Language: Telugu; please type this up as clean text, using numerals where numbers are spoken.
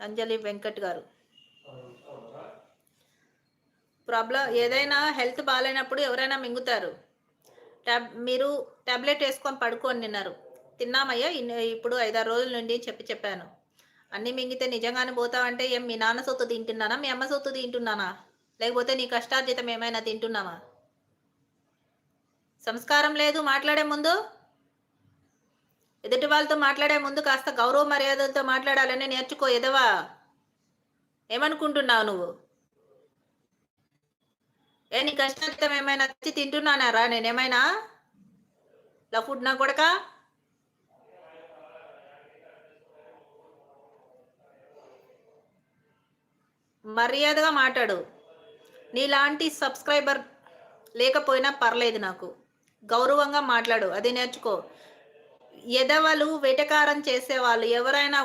అంజలి వెంకట్ గారు. ప్రాబ్లం ఏదైనా హెల్త్ బాగాలేనప్పుడు ఎవరైనా మింగుతారు. మీరు టాబ్లెట్ వేసుకొని పడుకోని తిన్నారు. తిన్నామయ్యా ఇప్పుడు 5-6 రోజుల నుండి చెప్పాను. అన్నీ మింగితే నిజంగానే పోతావంటే ఏం మీ నాన్న సొత్తు తింటున్నానా? మీ అమ్మ సొత్తు తింటున్నానా? లేకపోతే నీ కష్టార్జితం ఏమైనా తింటున్నావా? సంస్కారం లేదు మాట్లాడే ముందు. ఎదుటి వాళ్ళతో మాట్లాడే ముందు కాస్త గౌరవ మర్యాదలతో మాట్లాడాలని నేర్చుకో ఎదవా. ఏమనుకుంటున్నావు నువ్వు? నీ కష్టార్జితం ఏమైనా తెచ్చి తింటున్నానారా నేనేమైనా? ఫుడ్ నా కొడకా? మర్యాదగా మాట్లాడు. నీలాంటి సబ్స్క్రైబర్ లేకపోయినా పర్లేదు నాకు. గౌరవంగా మాట్లాడు. అది నేర్చుకో. ఎదవలు వెటకారం చేసేవాళ్ళు ఎవరైనా